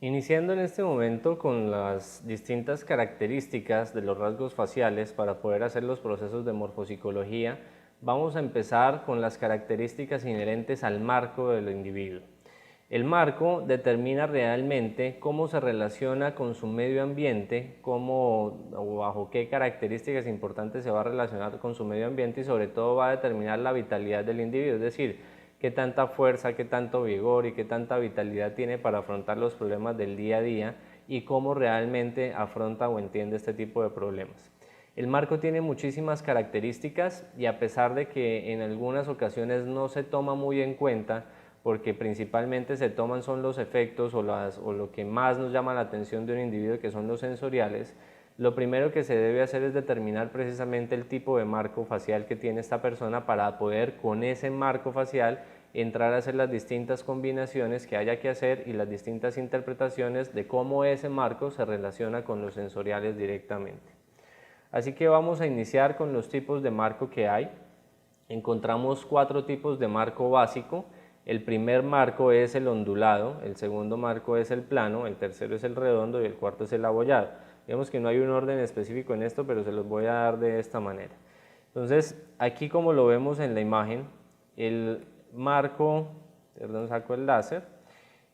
Iniciando en este momento con las distintas características de los rasgos faciales para poder hacer los procesos de morfopsicología, vamos a empezar con las características inherentes al marco del individuo. El marco determina realmente cómo se relaciona con su medio ambiente, cómo o bajo qué características importantes se va a relacionar con su medio ambiente y sobre todo va a determinar la vitalidad del individuo, es decir, qué tanta fuerza, qué tanto vigor y qué tanta vitalidad tiene para afrontar los problemas del día a día y cómo realmente afronta o entiende este tipo de problemas. El marco tiene muchísimas características y a pesar de que en algunas ocasiones no se toma muy en cuenta, porque principalmente se toman son los efectos o lo que más nos llama la atención de un individuo, que son los sensoriales, lo primero que se debe hacer es determinar precisamente el tipo de marco facial que tiene esta persona para poder con ese marco facial entrar a hacer las distintas combinaciones que haya que hacer y las distintas interpretaciones de cómo ese marco se relaciona con los sensoriales directamente. Así que vamos a iniciar con los tipos de marco que hay. Encontramos 4 tipos de marco básico. El primer marco es el ondulado, el segundo marco es el plano, el tercero es el redondo y el cuarto es el abollado. Digamos que no hay un orden específico en esto, pero se los voy a dar de esta manera. Entonces, aquí como lo vemos en la imagen, el marco, perdón, saco el láser,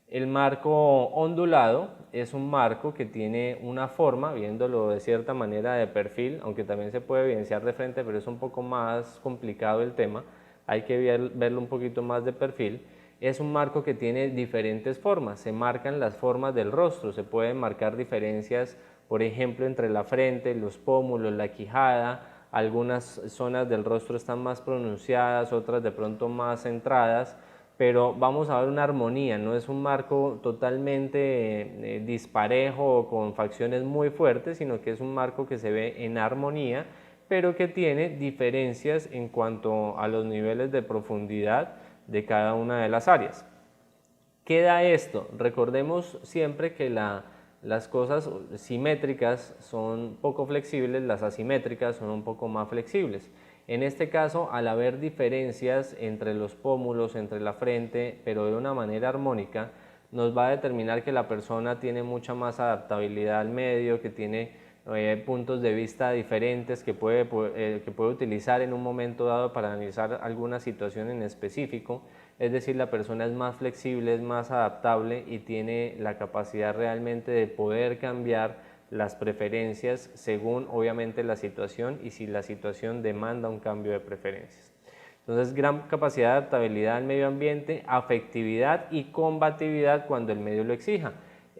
el marco ondulado es un marco que tiene una forma, viéndolo de cierta manera de perfil, aunque también se puede evidenciar de frente, pero es un poco más complicado el tema, hay que verlo un poquito más de perfil. Es un marco que tiene diferentes formas, se marcan las formas del rostro, se pueden marcar diferencias, por ejemplo, entre la frente, los pómulos, la quijada, algunas zonas del rostro están más pronunciadas, otras de pronto más centradas, pero vamos a ver una armonía, no es un marco totalmente disparejo o con facciones muy fuertes, sino que es un marco que se ve en armonía, pero que tiene diferencias en cuanto a los niveles de profundidad de cada una de las áreas. ¿Qué da esto? Recordemos siempre que las cosas simétricas son poco flexibles, las asimétricas son un poco más flexibles. En este caso, al haber diferencias entre los pómulos, entre la frente, pero de una manera armónica, nos va a determinar que la persona tiene mucha más adaptabilidad al medio, que tiene puntos de vista diferentes que puede utilizar en un momento dado para analizar alguna situación en específico. Es decir, la persona es más flexible, es más adaptable y tiene la capacidad realmente de poder cambiar las preferencias según obviamente la situación y si la situación demanda un cambio de preferencias. Entonces, gran capacidad de adaptabilidad al medio ambiente, afectividad y combatividad cuando el medio lo exija.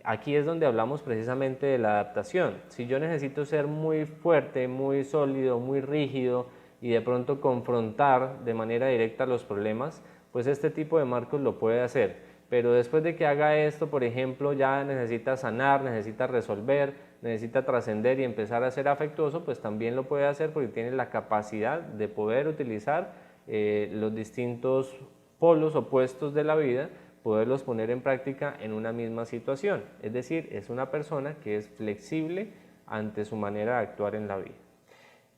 Aquí es donde hablamos precisamente de la adaptación. Si yo necesito ser muy fuerte, muy sólido, muy rígido y de pronto confrontar de manera directa los problemas, pues este tipo de marcos lo puede hacer. Pero después de que haga esto, por ejemplo, ya necesita sanar, necesita resolver, necesita trascender y empezar a ser afectuoso, pues también lo puede hacer porque tiene la capacidad de poder utilizar los distintos polos opuestos de la vida, poderlos poner en práctica en una misma situación. Es decir, es una persona que es flexible ante su manera de actuar en la vida.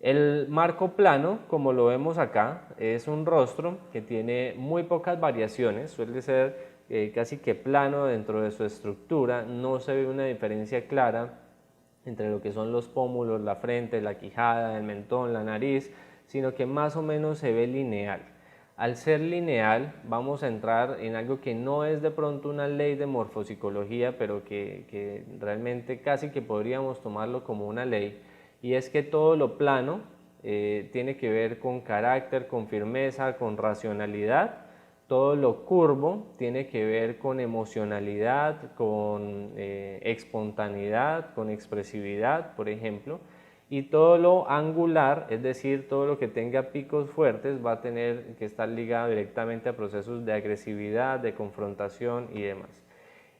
El marco plano, como lo vemos acá, es un rostro que tiene muy pocas variaciones, suele ser casi que plano dentro de su estructura, no se ve una diferencia clara entre lo que son los pómulos, la frente, la quijada, el mentón, la nariz, sino que más o menos se ve lineal. Al ser lineal vamos a entrar en algo que no es de pronto una ley de morfopsicología, pero que realmente casi que podríamos tomarlo como una ley, y es que todo lo plano tiene que ver con carácter, con firmeza, con racionalidad. Todo lo curvo tiene que ver con emocionalidad, con espontaneidad, con expresividad, por ejemplo. Y todo lo angular, es decir, todo lo que tenga picos fuertes, va a tener que estar ligado directamente a procesos de agresividad, de confrontación y demás.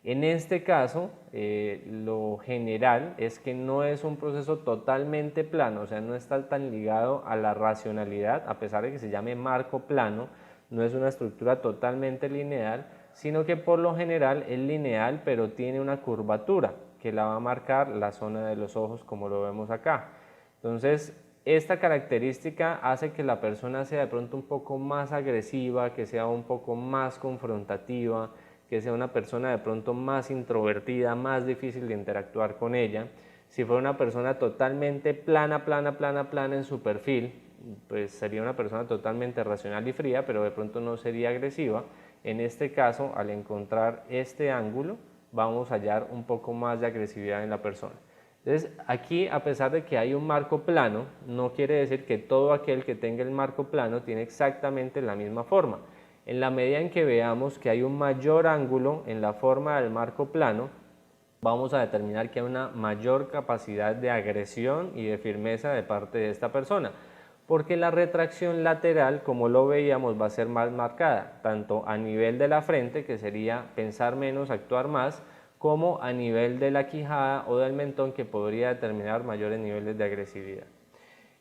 En este caso, lo general es que no es un proceso totalmente plano, o sea, no está tan ligado a la racionalidad, a pesar de que se llame marco plano, no es una estructura totalmente lineal, sino que por lo general es lineal, pero tiene una curvatura que la va a marcar la zona de los ojos, como lo vemos acá. Entonces, esta característica hace que la persona sea de pronto un poco más agresiva, que sea un poco más confrontativa, que sea una persona de pronto más introvertida, más difícil de interactuar con ella. Si fuera una persona totalmente plana en su perfil, pues sería una persona totalmente racional y fría, pero de pronto no sería agresiva. En este caso, al encontrar este ángulo, vamos a hallar un poco más de agresividad en la persona. Entonces, aquí, a pesar de que hay un marco plano, no quiere decir que todo aquel que tenga el marco plano tiene exactamente la misma forma. En la medida en que veamos que hay un mayor ángulo en la forma del marco plano, vamos a determinar que hay una mayor capacidad de agresión y de firmeza de parte de esta persona, porque la retracción lateral, como lo veíamos, va a ser más marcada, tanto a nivel de la frente, que sería pensar menos, actuar más, como a nivel de la quijada o del mentón, que podría determinar mayores niveles de agresividad.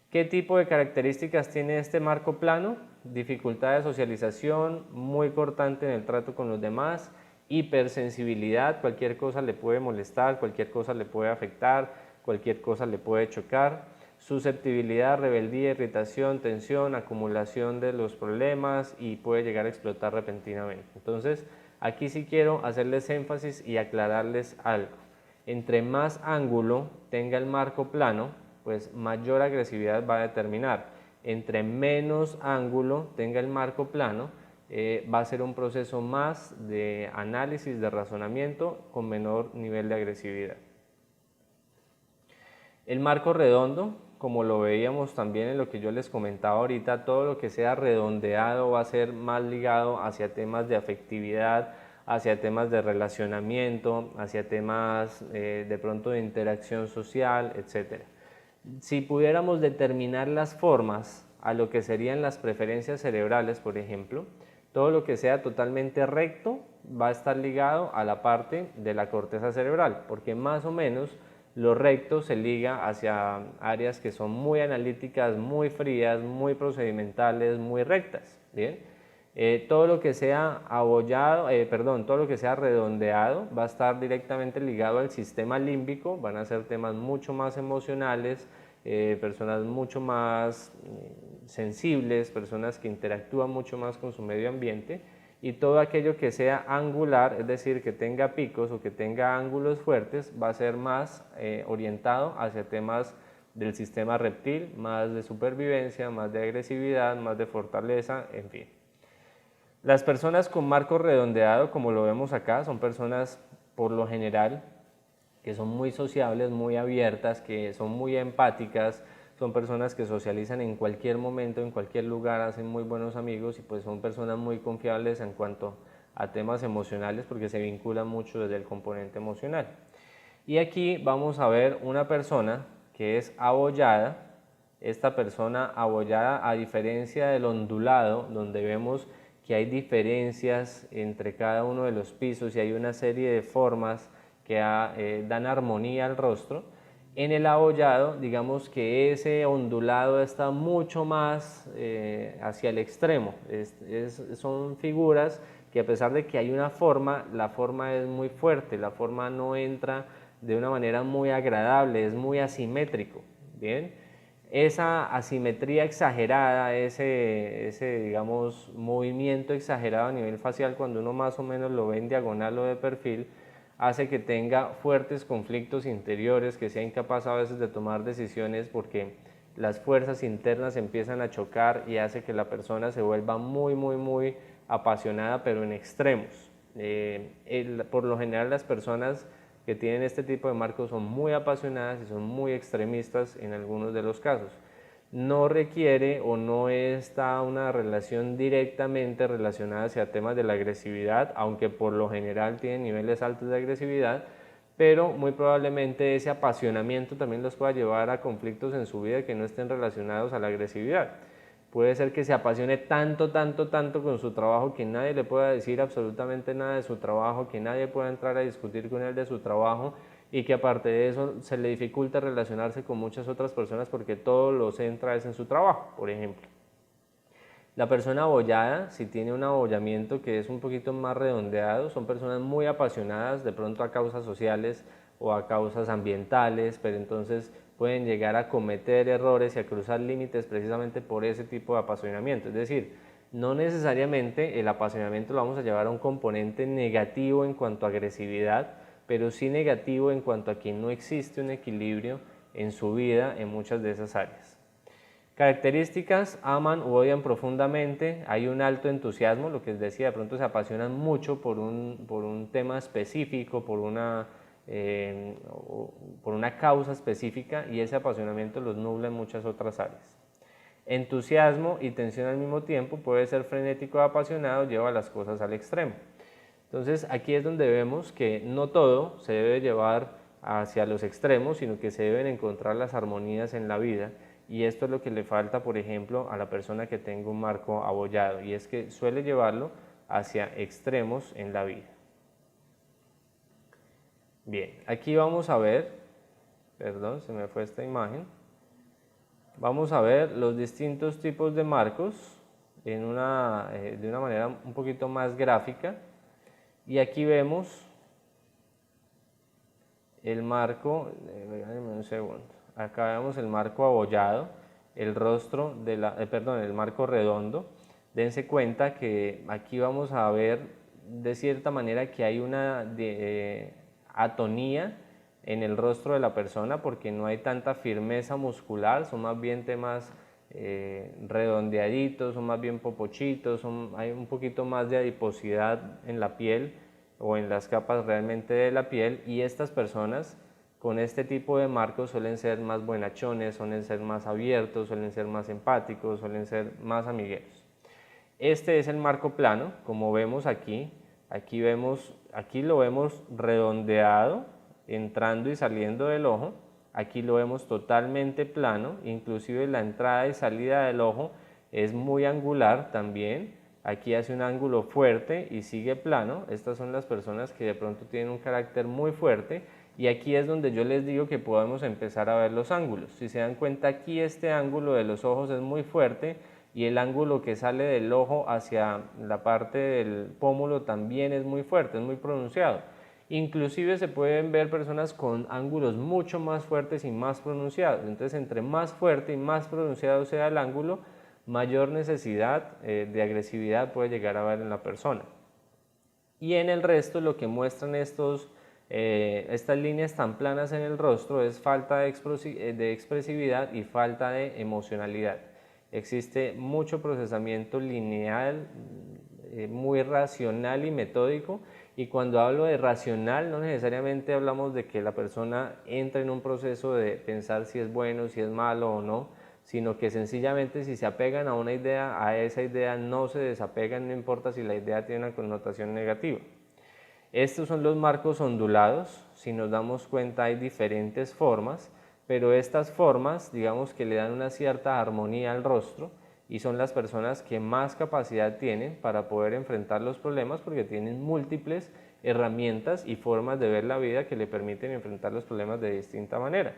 ¿Qué tipo de características tiene este marco plano? Dificultad de socialización, muy cortante en el trato con los demás, hipersensibilidad, cualquier cosa le puede molestar, cualquier cosa le puede afectar, cualquier cosa le puede chocar, susceptibilidad, rebeldía, irritación, tensión, acumulación de los problemas y puede llegar a explotar repentinamente. Entonces, aquí sí quiero hacerles énfasis y aclararles algo. Entre más ángulo tenga el marco plano, pues mayor agresividad va a determinar. Entre menos ángulo tenga el marco plano, va a ser un proceso más de análisis, de razonamiento con menor nivel de agresividad. El marco redondo, como lo veíamos también en lo que yo les comentaba ahorita, todo lo que sea redondeado va a ser más ligado hacia temas de afectividad, hacia temas de relacionamiento, hacia temas de pronto de interacción social, etc. Si pudiéramos determinar las formas a lo que serían las preferencias cerebrales, por ejemplo, todo lo que sea totalmente recto va a estar ligado a la parte de la corteza cerebral, porque más o menos lo recto se liga hacia áreas que son muy analíticas, muy frías, muy procedimentales, muy rectas, ¿bien? Todo lo que sea todo lo que sea redondeado va a estar directamente ligado al sistema límbico, van a ser temas mucho más emocionales, personas mucho más sensibles, personas que interactúan mucho más con su medio ambiente, y todo aquello que sea angular, es decir, que tenga picos o que tenga ángulos fuertes, va a ser más orientado hacia temas del sistema reptil, más de supervivencia, más de agresividad, más de fortaleza, en fin. Las personas con marco redondeado, como lo vemos acá, son personas por lo general que son muy sociables, muy abiertas, que son muy empáticas, son personas que socializan en cualquier momento, en cualquier lugar, hacen muy buenos amigos y pues son personas muy confiables en cuanto a temas emocionales porque se vinculan mucho desde el componente emocional. Y aquí vamos a ver una persona que es abollada. Esta persona abollada, a diferencia del ondulado, donde vemos que hay diferencias entre cada uno de los pisos y hay una serie de formas que dan armonía al rostro, en el abollado, digamos que ese ondulado está mucho más hacia el extremo. Son figuras que, a pesar de que hay una forma, la forma es muy fuerte, la forma no entra de una manera muy agradable, es muy asimétrico, ¿bien? Esa asimetría exagerada, ese digamos, movimiento exagerado a nivel facial, cuando uno más o menos lo ve en diagonal o de perfil, hace que tenga fuertes conflictos interiores, que sea incapaz a veces de tomar decisiones porque las fuerzas internas empiezan a chocar y hace que la persona se vuelva muy apasionada, pero en extremos. Por lo general las personas que tienen este tipo de marcos son muy apasionadas y son muy extremistas en algunos de los casos. No requiere o no está una relación directamente relacionada hacia temas de la agresividad, aunque por lo general tienen niveles altos de agresividad, pero muy probablemente ese apasionamiento también los pueda llevar a conflictos en su vida que no estén relacionados a la agresividad. Puede ser que se apasione tanto con su trabajo que nadie le pueda decir absolutamente nada de su trabajo, que nadie pueda entrar a discutir con él de su trabajo y que aparte de eso se le dificulta relacionarse con muchas otras personas porque todo lo centra en su trabajo, por ejemplo. La persona abollada, si tiene un abollamiento que es un poquito más redondeado, son personas muy apasionadas de pronto a causas sociales o a causas ambientales, pero entonces pueden llegar a cometer errores y a cruzar límites precisamente por ese tipo de apasionamiento. Es decir, No necesariamente el apasionamiento lo vamos a llevar a un componente negativo en cuanto a agresividad, pero sí negativo en cuanto a que no existe un equilibrio en su vida en muchas de esas áreas. Características: aman u odian profundamente, hay un alto entusiasmo, lo que les decía, de pronto se apasionan mucho por un tema específico, por una causa específica, y ese apasionamiento los nubla en muchas otras áreas. Entusiasmo y tensión al mismo tiempo, puede ser frenético o apasionado, lleva las cosas al extremo. Entonces aquí es donde vemos que no todo se debe llevar hacia los extremos, sino que se deben encontrar las armonías en la vida, y esto es lo que le falta, por ejemplo, a la persona que tenga un marco abollado, y es que suele llevarlo hacia extremos en la vida. Bien, aquí vamos a ver, perdón, se me fue esta imagen. Vamos a ver los distintos tipos de marcos de una manera un poquito más gráfica, y aquí vemos el marco, déjenme un segundo, acá vemos el marco abollado, el rostro el marco redondo. Dense cuenta que aquí vamos a ver de cierta manera que hay una atonía en el rostro de la persona, porque no hay tanta firmeza muscular, son más bien temas redondeaditos, son más bien popochitos, hay un poquito más de adiposidad en la piel o en las capas realmente de la piel, y estas personas con este tipo de marcos suelen ser más buenachones, suelen ser más abiertos, suelen ser más empáticos, suelen ser más amigueros. Este es el marco plano, como vemos aquí lo vemos redondeado, entrando y saliendo del ojo. Aquí lo vemos totalmente plano, inclusive la entrada y salida del ojo es muy angular también. Aquí hace un ángulo fuerte y sigue plano. Estas son las personas que de pronto tienen un carácter muy fuerte, y aquí es donde yo les digo que podemos empezar a ver los ángulos. Si se dan cuenta, aquí este ángulo de los ojos es muy fuerte, y el ángulo que sale del ojo hacia la parte del pómulo también es muy fuerte, es muy pronunciado. Inclusive se pueden ver personas con ángulos mucho más fuertes y más pronunciados. Entonces, entre más fuerte y más pronunciado sea el ángulo, mayor necesidad de agresividad puede llegar a haber en la persona. Y en el resto, lo que muestran estas líneas tan planas en el rostro es falta de expresividad y falta de emocionalidad. Existe mucho procesamiento lineal, muy racional y metódico, y cuando hablo de racional no necesariamente hablamos de que la persona entre en un proceso de pensar si es bueno, si es malo o no, sino que sencillamente si se apegan a una idea, a esa idea no se desapegan, no importa si la idea tiene una connotación negativa. Estos son los marcos ondulados. Si nos damos cuenta, hay diferentes formas, pero estas formas, digamos que le dan una cierta armonía al rostro, y son las personas que más capacidad tienen para poder enfrentar los problemas, porque tienen múltiples herramientas y formas de ver la vida que le permiten enfrentar los problemas de distinta manera.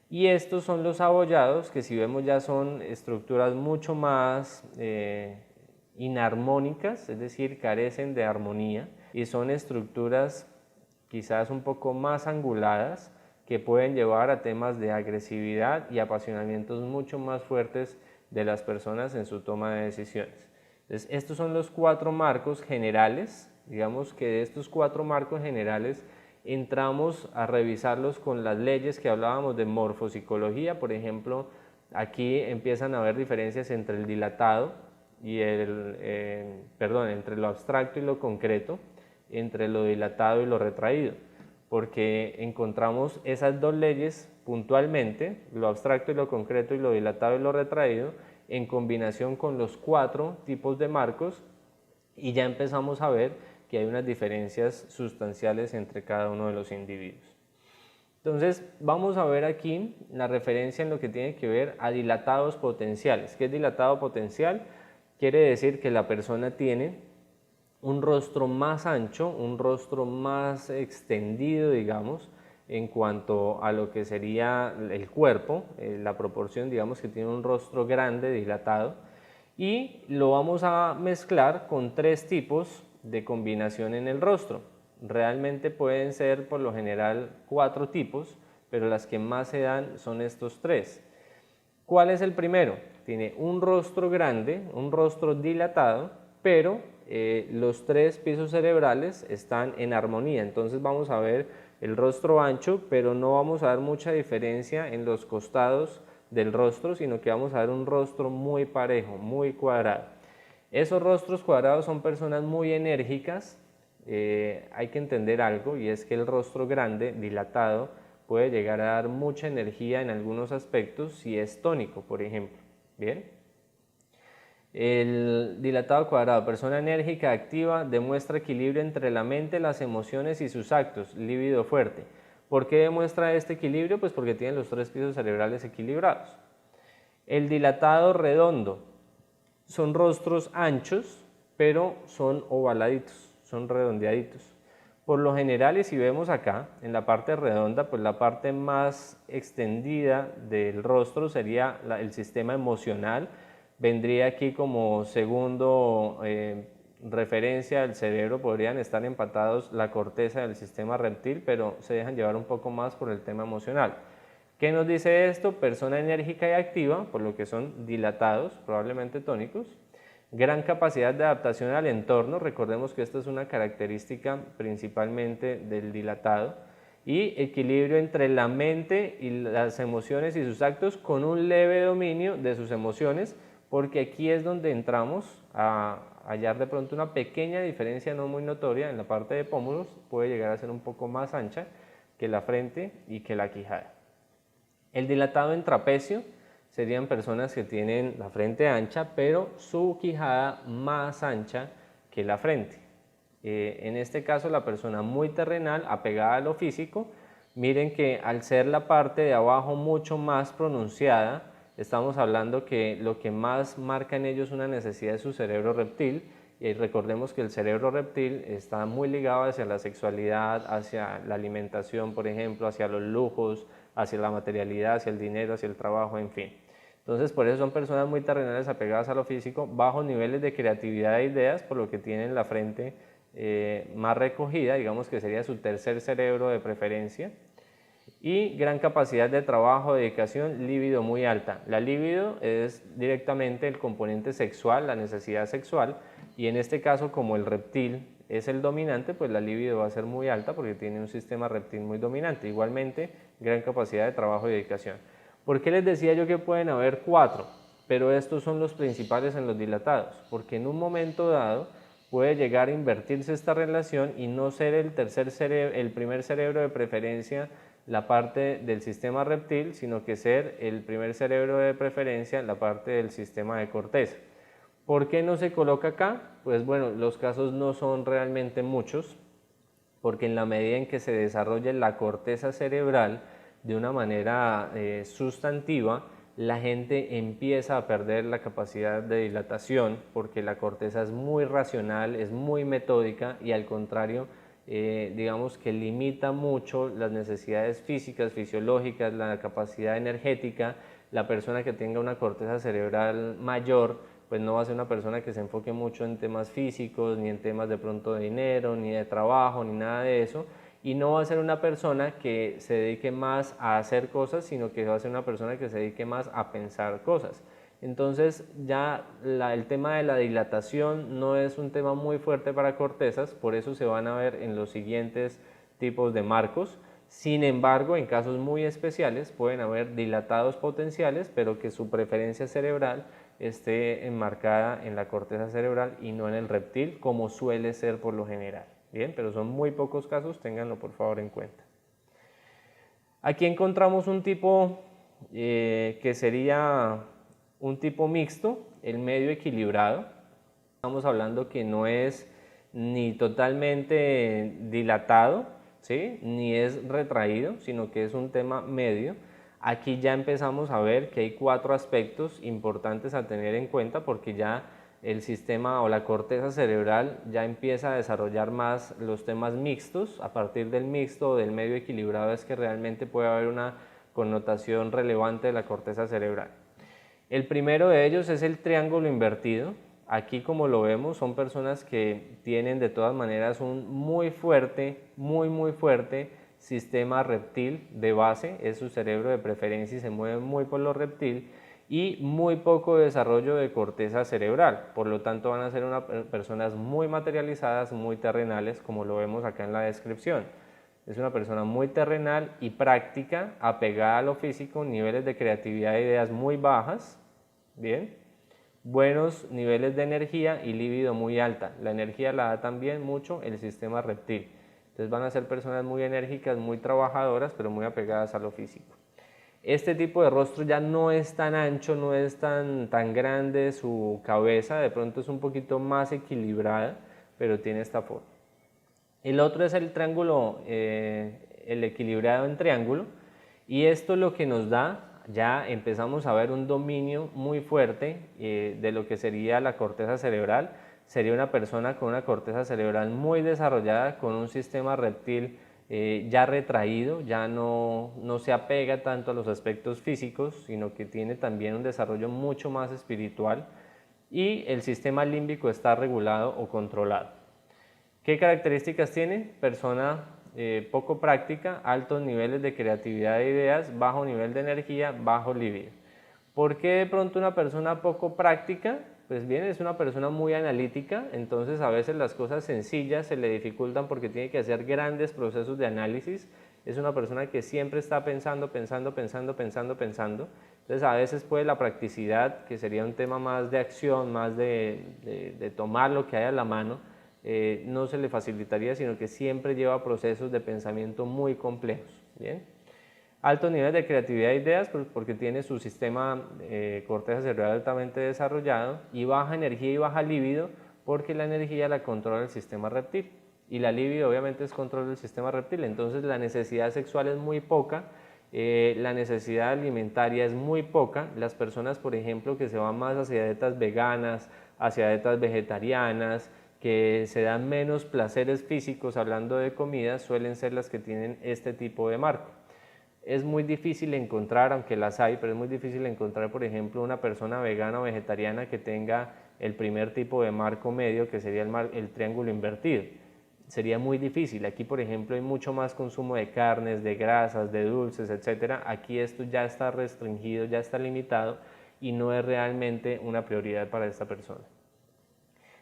Y estos son los abollados, que si vemos ya son estructuras mucho más inarmónicas, es decir, carecen de armonía, y son estructuras quizás un poco más anguladas, que pueden llevar a temas de agresividad y apasionamientos mucho más fuertes de las personas en su toma de decisiones. Entonces, estos son los 4 marcos generales. Digamos que de estos 4 marcos generales entramos a revisarlos con las leyes que hablábamos de morfopsicología. Por ejemplo, aquí empiezan a haber diferencias entre el dilatado y entre lo abstracto y lo concreto, entre lo dilatado y lo retraído, porque encontramos esas 2 leyes puntualmente, lo abstracto y lo concreto, y lo dilatado y lo retraído, en combinación con los 4 tipos de marcos, y ya empezamos a ver que hay unas diferencias sustanciales entre cada uno de los individuos. Entonces, vamos a ver aquí la referencia en lo que tiene que ver a dilatados potenciales. ¿Qué es dilatado potencial? Quiere decir que la persona tiene un rostro más ancho, un rostro más extendido, digamos, en cuanto a lo que sería el cuerpo, la proporción, digamos que tiene un rostro grande, dilatado, y lo vamos a mezclar con 3 tipos de combinación en el rostro. Realmente pueden ser por lo general 4 tipos, pero las que más se dan son estos 3. ¿Cuál es el primero? tiene un rostro grande, un rostro dilatado, pero los tres pisos cerebrales están en armonía. Entonces vamos a ver el rostro ancho, pero no vamos a ver mucha diferencia en los costados del rostro, sino que vamos a ver un rostro muy parejo, muy cuadrado. Esos rostros cuadrados son personas muy enérgicas. Hay que entender algo, y es que el rostro grande, dilatado, puede llegar a dar mucha energía en algunos aspectos si es tónico, por ejemplo. Bien. El dilatado cuadrado, persona enérgica, activa, demuestra equilibrio entre la mente, las emociones y sus actos, líbido fuerte. ¿Por qué demuestra este equilibrio? Pues porque tiene los tres pisos cerebrales equilibrados. El dilatado redondo, son rostros anchos, pero son ovaladitos, son redondeaditos. Por lo general, y si vemos acá, en la parte redonda, pues la parte más extendida del rostro sería el sistema emocional. Vendría aquí como segundo referencia del cerebro, podrían estar empatados la corteza del sistema reptil, pero se dejan llevar un poco más por el tema emocional. ¿Qué nos dice esto? Persona enérgica y activa, por lo que son dilatados, probablemente tónicos. Gran capacidad de adaptación al entorno, recordemos que esta es una característica principalmente del dilatado. Y equilibrio entre la mente y las emociones y sus actos, con un leve dominio de sus emociones, porque aquí es donde entramos a hallar de pronto una pequeña diferencia no muy notoria en la parte de pómulos. Puede llegar a ser un poco más ancha que la frente y que la quijada. El dilatado en trapecio serían personas que tienen la frente ancha, pero su quijada más ancha que la frente. En este caso, la persona muy terrenal, apegada a lo físico. Miren que al ser la parte de abajo mucho más pronunciada, estamos hablando que lo que más marca en ellos una necesidad es su cerebro reptil. Y recordemos que el cerebro reptil está muy ligado hacia la sexualidad, hacia la alimentación, por ejemplo, hacia los lujos, hacia la materialidad, hacia el dinero, hacia el trabajo, en fin. Entonces, por eso son personas muy terrenales, apegadas a lo físico, bajos niveles de creatividad e ideas, por lo que tienen la frente más recogida, digamos que sería su tercer cerebro de preferencia, y gran capacidad de trabajo, dedicación, libido muy alta. La libido es directamente el componente sexual, la necesidad sexual, y en este caso, como el reptil es el dominante, pues la libido va a ser muy alta porque tiene un sistema reptil muy dominante. Igualmente, gran capacidad de trabajo y dedicación. ¿Por qué les decía yo que pueden haber 4? Pero estos son los principales en los dilatados, porque en un momento dado puede llegar a invertirse esta relación y no ser el primer cerebro de preferencia la parte del sistema reptil, sino que ser el primer cerebro de preferencia la parte del sistema de corteza. ¿Por qué no se coloca acá? Pues bueno, los casos no son realmente muchos, porque en la medida en que se desarrolle la corteza cerebral de una manera sustantiva, la gente empieza a perder la capacidad de dilatación, porque la corteza es muy racional, es muy metódica, y al contrario, digamos que limita mucho las necesidades físicas, fisiológicas, la capacidad energética. La persona que tenga una corteza cerebral mayor, pues no va a ser una persona que se enfoque mucho en temas físicos, ni en temas de pronto de dinero, ni de trabajo, ni nada de eso, y no va a ser una persona que se dedique más a hacer cosas, sino que va a ser una persona que se dedique más a pensar cosas. Entonces ya el tema de la dilatación no es un tema muy fuerte para cortezas, por eso se van a ver en los siguientes tipos de marcos. Sin embargo, en casos muy especiales pueden haber dilatados potenciales, pero que su preferencia cerebral esté enmarcada en la corteza cerebral y no en el reptil, como suele ser por lo general. Bien, pero son muy pocos casos, ténganlo por favor en cuenta. Aquí encontramos un tipo que sería un tipo mixto, el medio equilibrado. Estamos hablando que no es ni totalmente dilatado, ¿sí?, ni es retraído, sino que es un tema medio. Aquí ya empezamos a ver que hay 4 aspectos importantes a tener en cuenta, porque ya el sistema o la corteza cerebral ya empieza a desarrollar más los temas mixtos. A partir del mixto o del medio equilibrado es que realmente puede haber una connotación relevante de la corteza cerebral. El primero de ellos es el triángulo invertido. Aquí, como lo vemos, son personas que tienen de todas maneras un muy fuerte sistema reptil de base, es su cerebro de preferencia y se mueve muy por lo reptil. y muy poco desarrollo de corteza cerebral. Por lo tanto, van a ser personas muy materializadas, muy terrenales, como lo vemos acá en la descripción. Es una persona muy terrenal y práctica, apegada a lo físico, niveles de creatividad e ideas muy bajas, bien, buenos niveles de energía y libido muy alta. La energía la da también mucho el sistema reptil. Entonces van a ser personas muy enérgicas, muy trabajadoras, pero muy apegadas a lo físico. Este tipo de rostro ya no es tan ancho, no es tan grande, su cabeza de pronto es un poquito más equilibrada, pero tiene esta forma. El otro es el triángulo, el equilibrado en triángulo, y esto lo que nos da, ya empezamos a ver un dominio muy fuerte de lo que sería la corteza cerebral. Sería una persona con una corteza cerebral muy desarrollada, con un sistema reptil ya retraído, ya no se apega tanto a los aspectos físicos, sino que tiene también un desarrollo mucho más espiritual, y el sistema límbico está regulado o controlado. ¿Qué características tiene? Persona poco práctica, altos niveles de creatividad de ideas, bajo nivel de energía, bajo libido. ¿Por qué de pronto una persona poco práctica? Pues bien, es una persona muy analítica, entonces a veces las cosas sencillas se le dificultan porque tiene que hacer grandes procesos de análisis. Es una persona que siempre está pensando. Entonces a veces puede la practicidad, que sería un tema más de acción, más de tomar lo que hay a la mano, no se le facilitaría, sino que siempre lleva procesos de pensamiento muy complejos. ¿Bien? Altos niveles de creatividad e ideas, porque tiene su sistema corteza cerebral altamente desarrollado, y baja energía y baja libido, porque la energía la controla el sistema reptil, y la libido obviamente es control del sistema reptil. Entonces la necesidad sexual es muy poca, la necesidad alimentaria es muy poca. Las personas, por ejemplo, que se van más hacia dietas veganas, hacia dietas vegetarianas, que se dan menos placeres físicos hablando de comida, suelen ser las que tienen este tipo de marco. Es muy difícil encontrar, aunque las hay, pero es muy difícil encontrar, por ejemplo, una persona vegana o vegetariana que tenga el primer tipo de marco medio, que sería el triángulo invertido. Sería muy difícil. Aquí, por ejemplo, hay mucho más consumo de carnes, de grasas, de dulces, etc. Aquí esto ya está restringido, ya está limitado, y no es realmente una prioridad para esta persona.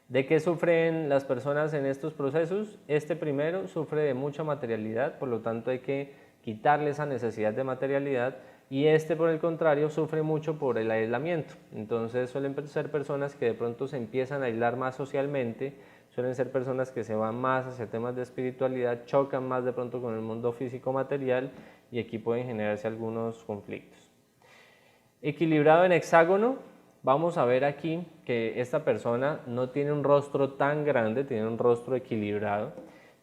¿De qué sufren las personas en estos procesos? Este primero sufre de mucha materialidad, por lo tanto hay que quitarle esa necesidad de materialidad, y este, por el contrario, sufre mucho por el aislamiento. Entonces suelen ser personas que de pronto se empiezan a aislar más socialmente, suelen ser personas que se van más hacia temas de espiritualidad, chocan más de pronto con el mundo físico material, y aquí pueden generarse algunos conflictos. Equilibrado en hexágono, vamos a ver aquí que esta persona no tiene un rostro tan grande, tiene un rostro equilibrado,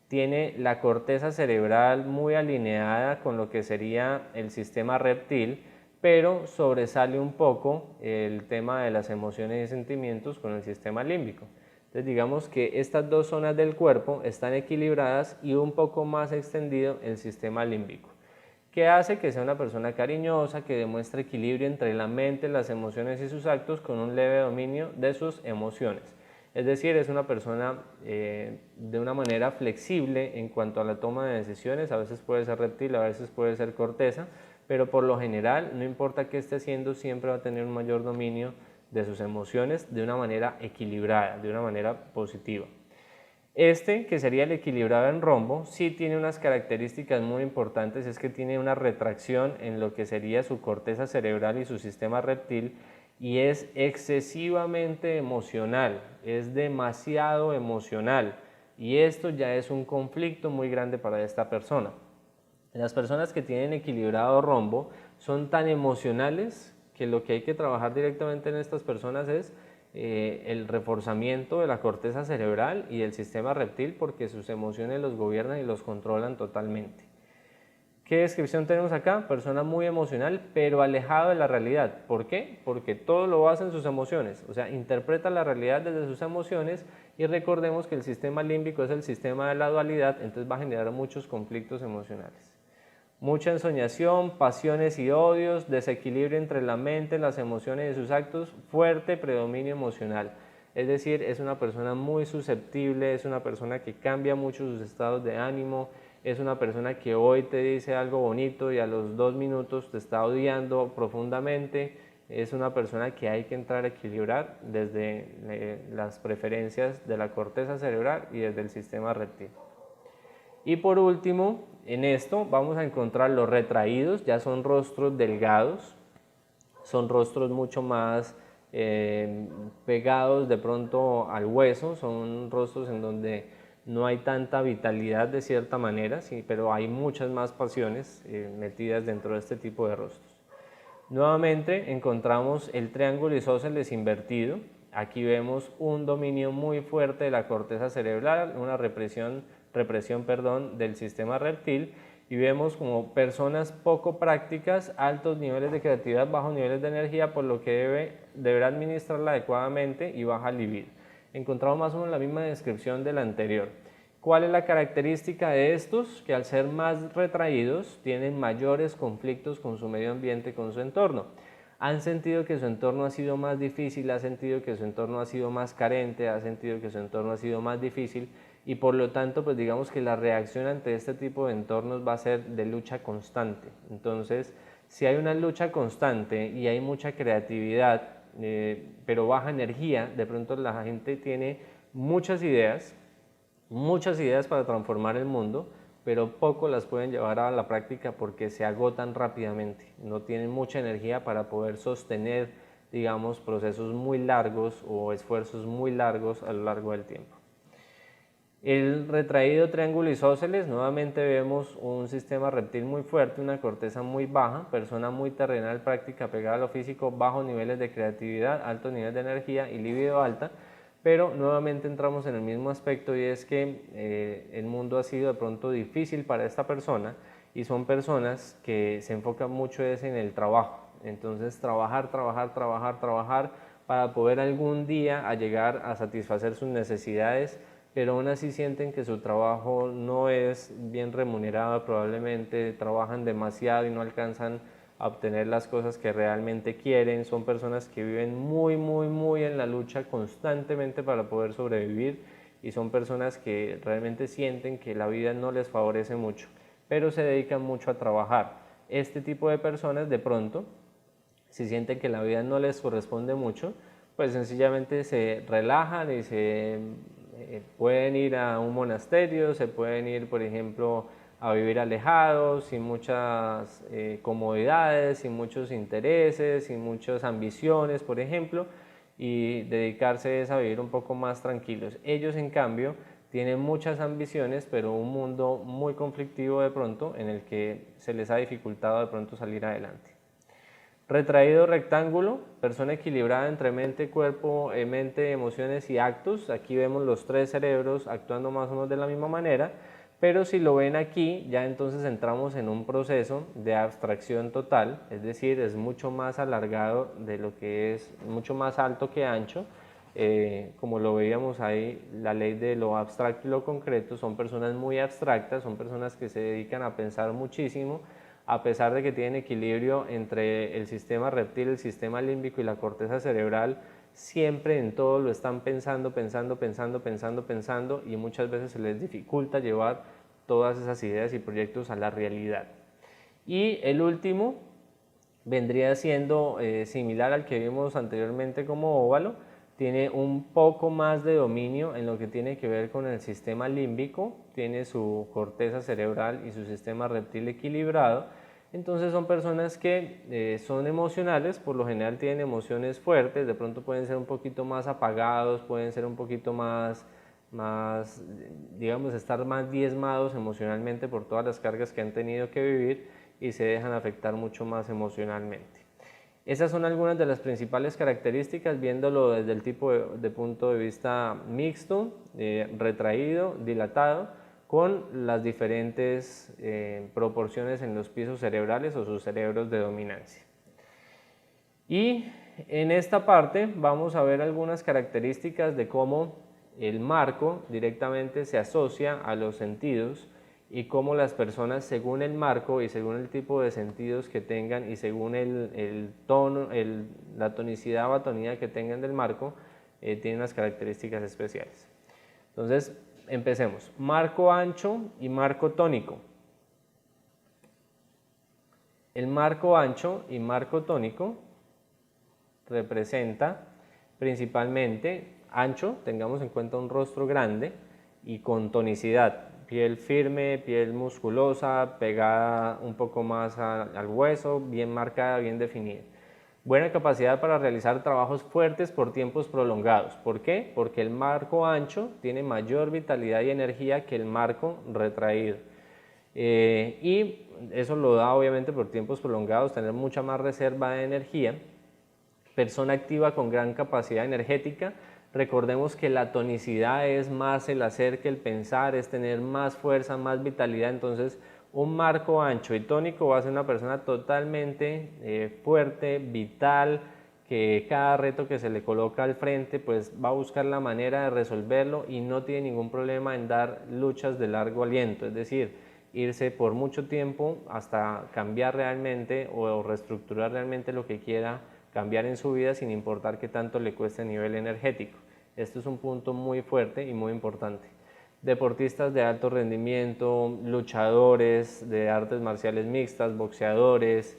tiene la corteza cerebral muy alineada con lo que sería el sistema reptil, pero sobresale un poco el tema de las emociones y sentimientos con el sistema límbico. Entonces digamos que estas dos zonas del cuerpo están equilibradas y un poco más extendido el sistema límbico, que hace que sea una persona cariñosa, que demuestra equilibrio entre la mente, las emociones y sus actos, con un leve dominio de sus emociones. Es decir, es una persona de una manera flexible en cuanto a la toma de decisiones. A veces puede ser reptil, a veces puede ser corteza, pero por lo general, no importa qué esté haciendo, siempre va a tener un mayor dominio de sus emociones de una manera equilibrada, de una manera positiva. Este, que sería el equilibrado en rombo, sí tiene unas características muy importantes. Es que tiene una retracción en lo que sería su corteza cerebral y su sistema reptil, y es excesivamente emocional, es demasiado emocional, y esto ya es un conflicto muy grande para esta persona. Las personas que tienen equilibrado rombo son tan emocionales que lo que hay que trabajar directamente en estas personas es el reforzamiento de la corteza cerebral y del sistema reptil, porque sus emociones los gobiernan y los controlan totalmente. ¿Qué descripción tenemos acá? Persona muy emocional, pero alejado de la realidad. ¿Por qué? Porque todo lo basa en sus emociones, o sea, interpreta la realidad desde sus emociones, y recordemos que el sistema límbico es el sistema de la dualidad, entonces va a generar muchos conflictos emocionales. Mucha ensoñación, pasiones y odios, desequilibrio entre la mente, las emociones y sus actos, fuerte predominio emocional. Es decir, es una persona muy susceptible, es una persona que cambia mucho sus estados de ánimo, es una persona que hoy te dice algo bonito y a los 2 minutos te está odiando profundamente. es una persona que hay que entrar a equilibrar desde las preferencias de la corteza cerebral y desde el sistema reptil. Y por último, en esto vamos a encontrar los retraídos, ya son rostros delgados, son rostros mucho más pegados de pronto al hueso, son rostros en donde no hay tanta vitalidad de cierta manera, sí, pero hay muchas más pasiones metidas dentro de este tipo de rostros. Nuevamente encontramos el triángulo isósceles invertido. Aquí vemos un dominio muy fuerte de la corteza cerebral, una represión del sistema reptil, y vemos como personas poco prácticas, altos niveles de creatividad, bajos niveles de energía, por lo que deberá administrarla adecuadamente y baja libido. Encontramos más o menos la misma descripción de la anterior. ¿Cuál es la característica de estos? Que al ser más retraídos tienen mayores conflictos con su medio ambiente, con su entorno. Han sentido que su entorno ha sido más difícil, ha sentido que su entorno ha sido más carente, ha sentido que su entorno ha sido más difícil, y por lo tanto pues digamos que la reacción ante este tipo de entornos va a ser de lucha constante. Entonces, si hay una lucha constante y hay mucha creatividad, pero baja energía, de pronto la gente tiene muchas ideas para transformar el mundo, pero poco las pueden llevar a la práctica porque se agotan rápidamente, no tienen mucha energía para poder sostener, digamos, procesos muy largos o esfuerzos muy largos a lo largo del tiempo. El retraído triángulo isósceles, nuevamente vemos un sistema reptil muy fuerte, una corteza muy baja, persona muy terrenal, práctica, pegada a lo físico, bajos niveles de creatividad, altos niveles de energía y libido alta, pero nuevamente entramos en el mismo aspecto, y es que el mundo ha sido de pronto difícil para esta persona, y son personas que se enfocan mucho en el trabajo. Entonces trabajar para poder algún día llegar a satisfacer sus necesidades, pero aún así sienten que su trabajo no es bien remunerado, probablemente trabajan demasiado y no alcanzan a obtener las cosas que realmente quieren. Son personas que viven muy en la lucha constantemente para poder sobrevivir, y son personas que realmente sienten que la vida no les favorece mucho, pero se dedican mucho a trabajar. Este tipo de personas de pronto, si sienten que la vida no les corresponde mucho, pues sencillamente se relajan y se pueden ir a un monasterio, se pueden ir, por ejemplo, a vivir alejados, sin muchas comodidades, sin muchos intereses, sin muchas ambiciones, por ejemplo, y dedicarse a vivir un poco más tranquilos. Ellos, en cambio, tienen muchas ambiciones, pero un mundo muy conflictivo de pronto, en el que se les ha dificultado de pronto salir adelante. Retraído rectángulo, persona equilibrada entre mente, cuerpo, mente, emociones y actos. Aquí vemos los tres cerebros actuando más o menos de la misma manera, pero si lo ven aquí, ya entonces entramos en un proceso de abstracción total, es decir, es mucho más alargado de lo que es, mucho más alto que ancho. Como lo veíamos ahí, la ley de lo abstracto y lo concreto, son personas muy abstractas, son personas que se dedican a pensar muchísimo, a pesar de que tienen equilibrio entre el sistema reptil, el sistema límbico y la corteza cerebral. Siempre en todo lo están pensando, y muchas veces se les dificulta llevar todas esas ideas y proyectos a la realidad. Y el último vendría siendo similar al que vimos anteriormente como óvalo, tiene un poco más de dominio en lo que tiene que ver con el sistema límbico, tiene su corteza cerebral y su sistema reptil equilibrado. Entonces son personas que son emocionales, por lo general tienen emociones fuertes, de pronto pueden ser un poquito más apagados, pueden ser un poquito más, digamos, estar más diezmados emocionalmente por todas las cargas que han tenido que vivir, y se dejan afectar mucho más emocionalmente. Esas son algunas de las principales características, viéndolo desde el tipo de punto de vista mixto, retraído, dilatado, con las diferentes proporciones en los pisos cerebrales o sus cerebros de dominancia. Y en esta parte vamos a ver algunas características de cómo el marco directamente se asocia a los sentidos, y cómo las personas, según el marco y según el tipo de sentidos que tengan y según el tono, la tonicidad o atonía que tengan del marco, tienen unas características especiales. Entonces, empecemos. Marco ancho y marco tónico. El marco ancho y marco tónico representa principalmente ancho, tengamos en cuenta un rostro grande y con tonicidad, piel firme, piel musculosa, pegada un poco más al hueso, bien marcada, bien definida. Buena capacidad para realizar trabajos fuertes por tiempos prolongados. ¿Por qué? Porque el marco ancho tiene mayor vitalidad y energía que el marco retraído. Y eso lo da obviamente por tiempos prolongados, tener mucha más reserva de energía. Persona activa con gran capacidad energética. Recordemos que la tonicidad es más el hacer que el pensar, es tener más fuerza, más vitalidad. Entonces, un marco ancho y tónico va a ser una persona totalmente fuerte, vital, que cada reto que se le coloca al frente, pues va a buscar la manera de resolverlo y no tiene ningún problema en dar luchas de largo aliento. Es decir, irse por mucho tiempo hasta cambiar realmente o reestructurar realmente lo que quiera cambiar en su vida sin importar qué tanto le cueste a nivel energético. Esto es un punto muy fuerte y muy importante. Deportistas de alto rendimiento, luchadores de artes marciales mixtas, boxeadores,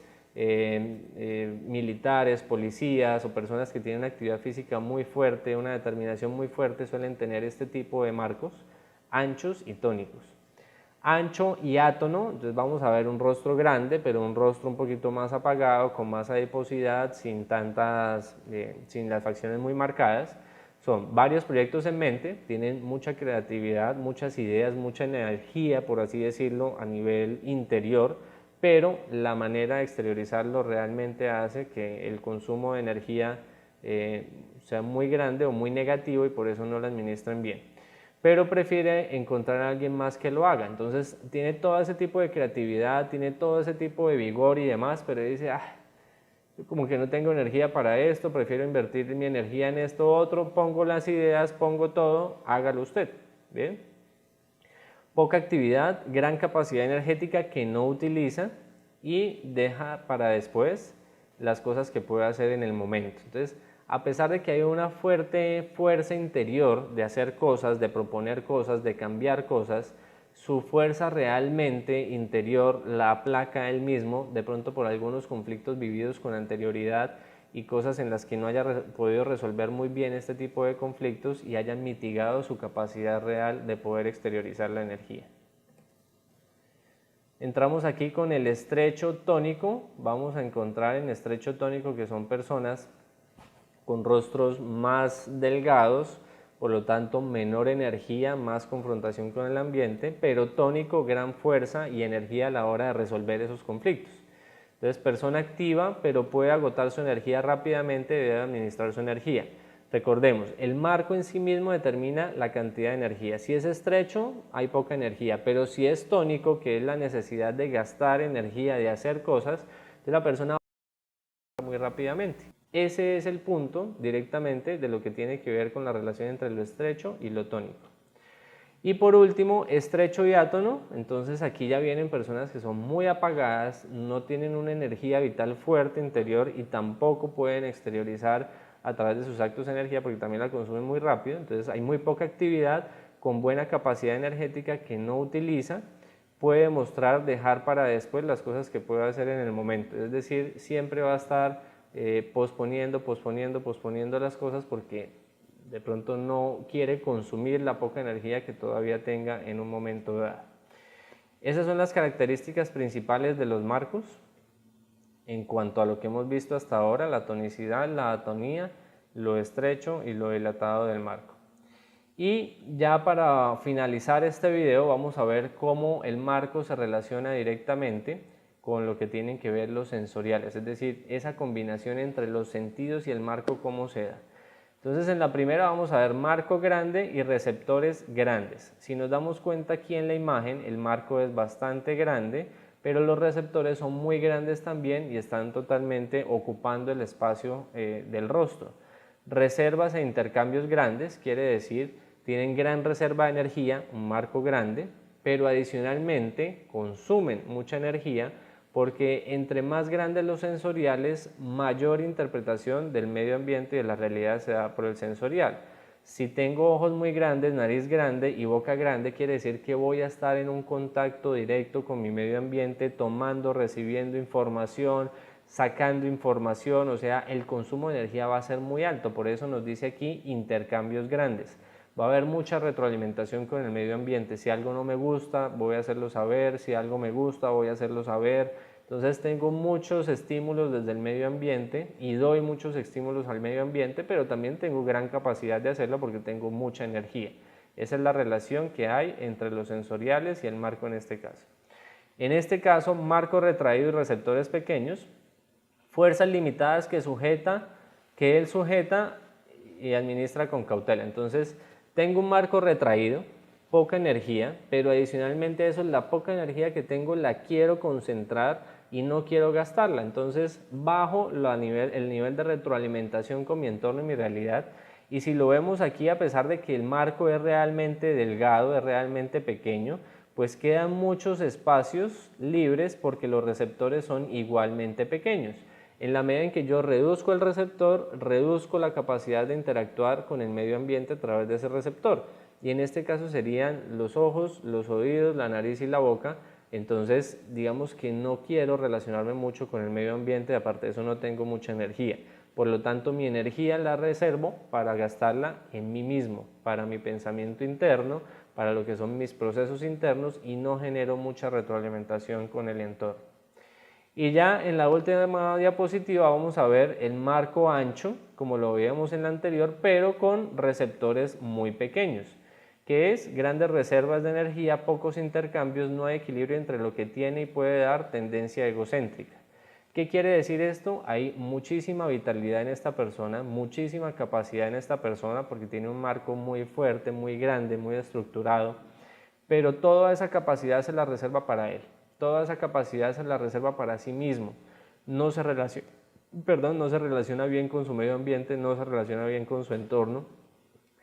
militares, policías o personas que tienen una actividad física muy fuerte, una determinación muy fuerte, suelen tener este tipo de marcos anchos y tónicos. Ancho y átono, entonces vamos a ver un rostro grande, pero un rostro un poquito más apagado, con más adiposidad, sin las facciones muy marcadas. Son varios proyectos en mente, tienen mucha creatividad, muchas ideas, mucha energía, por así decirlo, a nivel interior, pero la manera de exteriorizarlo realmente hace que el consumo de energía sea muy grande o muy negativo y por eso no lo administran bien. Pero prefiere encontrar a alguien más que lo haga. Entonces tiene todo ese tipo de creatividad, tiene todo ese tipo de vigor y demás, pero dice, yo como que no tengo energía para esto, prefiero invertir mi energía en esto otro, pongo las ideas, pongo todo, hágalo usted. ¿Bien? Poca actividad, gran capacidad energética que no utiliza y deja para después las cosas que puede hacer en el momento. Entonces, a pesar de que hay una fuerte fuerza interior de hacer cosas, de proponer cosas, de cambiar cosas, su fuerza realmente interior la aplaca él mismo, de pronto por algunos conflictos vividos con anterioridad y cosas en las que no haya podido resolver muy bien este tipo de conflictos y hayan mitigado su capacidad real de poder exteriorizar la energía. Entramos aquí con el estrecho tónico. Vamos a encontrar en estrecho tónico que son personas con rostros más delgados, por lo tanto menor energía, más confrontación con el ambiente, pero tónico, gran fuerza y energía a la hora de resolver esos conflictos. Entonces, persona activa, pero puede agotar su energía rápidamente, debe administrar su energía. Recordemos, el marco en sí mismo determina la cantidad de energía. Si es estrecho, hay poca energía, pero si es tónico, que es la necesidad de gastar energía, de hacer cosas, entonces la persona va muy rápidamente. Ese es el punto directamente de lo que tiene que ver con la relación entre lo estrecho y lo tónico. Y por último, estrecho y átono. Entonces aquí ya vienen personas que son muy apagadas, no tienen una energía vital fuerte interior y tampoco pueden exteriorizar a través de sus actos de energía porque también la consumen muy rápido. Entonces hay muy poca actividad con buena capacidad energética que no utiliza. Puede mostrar dejar para después las cosas que puede hacer en el momento. Es decir, siempre va a estar posponiendo las cosas porque de pronto no quiere consumir la poca energía que todavía tenga en un momento dado. Esas son las características principales de los marcos en cuanto a lo que hemos visto hasta ahora: la tonicidad, la atonía, lo estrecho y lo dilatado del marco. Y ya para finalizar este video vamos a ver cómo el marco se relaciona directamente con lo que tienen que ver los sensoriales, es decir, esa combinación entre los sentidos y el marco, cómo se da. Entonces en la primera vamos a ver marco grande y receptores grandes. Si nos damos cuenta aquí en la imagen, el marco es bastante grande, pero los receptores son muy grandes también y están totalmente ocupando el espacio del rostro. Reservas e intercambios grandes, quiere decir, tienen gran reserva de energía, un marco grande, pero adicionalmente consumen mucha energía porque entre más grandes los sensoriales, mayor interpretación del medio ambiente y de la realidad se da por el sensorial. Si tengo ojos muy grandes, nariz grande y boca grande, quiere decir que voy a estar en un contacto directo con mi medio ambiente, tomando, recibiendo información, sacando información, o sea, el consumo de energía va a ser muy alto, por eso nos dice aquí intercambios grandes. Va a haber mucha retroalimentación con el medio ambiente. Si algo no me gusta, voy a hacerlo saber. Si algo me gusta, voy a hacerlo saber. Entonces tengo muchos estímulos desde el medio ambiente y doy muchos estímulos al medio ambiente, pero también tengo gran capacidad de hacerlo porque tengo mucha energía. Esa es la relación que hay entre los sensoriales y el marco en este caso. En este caso, marco retraído y receptores pequeños, fuerzas limitadas que él sujeta y administra con cautela. Entonces, tengo un marco retraído, poca energía, pero adicionalmente a eso, la poca energía que tengo la quiero concentrar y no quiero gastarla. Entonces, bajo el nivel de retroalimentación con mi entorno y mi realidad. Y si lo vemos aquí, a pesar de que el marco es realmente delgado, es realmente pequeño, pues quedan muchos espacios libres porque los receptores son igualmente pequeños. En la medida en que yo reduzco el receptor, reduzco la capacidad de interactuar con el medio ambiente a través de ese receptor. Y en este caso serían los ojos, los oídos, la nariz y la boca. Entonces, digamos que no quiero relacionarme mucho con el medio ambiente, aparte de eso no tengo mucha energía. Por lo tanto, mi energía la reservo para gastarla en mí mismo, para mi pensamiento interno, para lo que son mis procesos internos y no genero mucha retroalimentación con el entorno. Y ya en la última diapositiva vamos a ver el marco ancho, como lo veíamos en la anterior, pero con receptores muy pequeños, que es grandes reservas de energía, pocos intercambios, no hay equilibrio entre lo que tiene y puede dar, tendencia egocéntrica. ¿Qué quiere decir esto? Hay muchísima vitalidad en esta persona, muchísima capacidad en esta persona porque tiene un marco muy fuerte, muy grande, muy estructurado, pero toda esa capacidad se la reserva para él. Toda esa capacidad se la reserva para sí mismo. No se relaciona bien con su medio ambiente, no se relaciona bien con su entorno.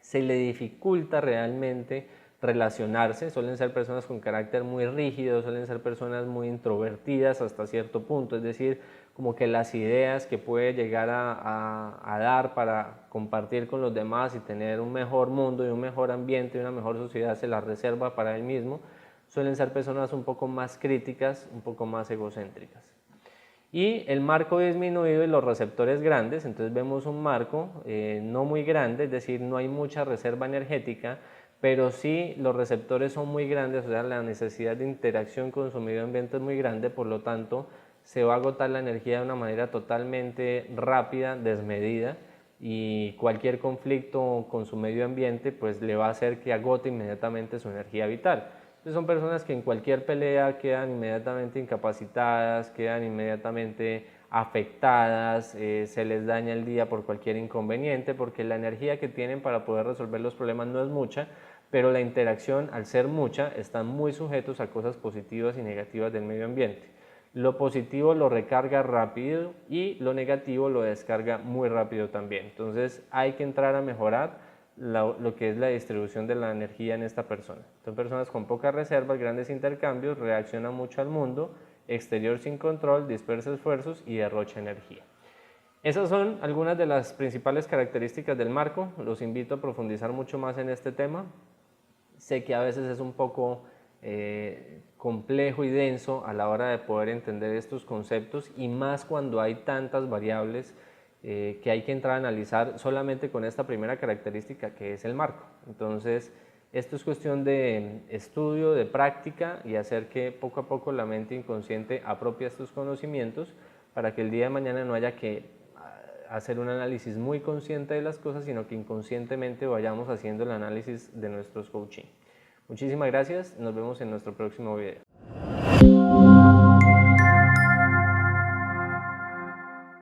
Se le dificulta realmente relacionarse. Suelen ser personas con carácter muy rígido, suelen ser personas muy introvertidas hasta cierto punto. Es decir, como que las ideas que puede llegar a dar para compartir con los demás y tener un mejor mundo y un mejor ambiente y una mejor sociedad se las reserva para él mismo. Suelen ser personas un poco más críticas, un poco más egocéntricas. Y el marco disminuido y los receptores grandes, entonces vemos un marco no muy grande, es decir, no hay mucha reserva energética, pero sí los receptores son muy grandes, o sea, la necesidad de interacción con su medio ambiente es muy grande, por lo tanto, se va a agotar la energía de una manera totalmente rápida, desmedida, y cualquier conflicto con su medio ambiente pues le va a hacer que agote inmediatamente su energía vital. Entonces son personas que en cualquier pelea quedan inmediatamente incapacitadas, quedan inmediatamente afectadas, se les daña el día por cualquier inconveniente, porque la energía que tienen para poder resolver los problemas no es mucha, pero la interacción, al ser mucha, están muy sujetos a cosas positivas y negativas del medio ambiente. Lo positivo lo recarga rápido y lo negativo lo descarga muy rápido también. Entonces hay que entrar a mejorar lo que es la distribución de la energía en esta persona. Son personas con pocas reservas, grandes intercambios, reaccionan mucho al mundo, exterior sin control, dispersa esfuerzos y derrocha energía. Esas son algunas de las principales características del marco. Los invito a profundizar mucho más en este tema. Sé que a veces es un poco complejo y denso a la hora de poder entender estos conceptos y más cuando hay tantas variables que hay que entrar a analizar solamente con esta primera característica que es el marco. Entonces, esto es cuestión de estudio, de práctica y hacer que poco a poco la mente inconsciente apropie estos conocimientos para que el día de mañana no haya que hacer un análisis muy consciente de las cosas, sino que inconscientemente vayamos haciendo el análisis de nuestros coaching. Muchísimas gracias, nos vemos en nuestro próximo video.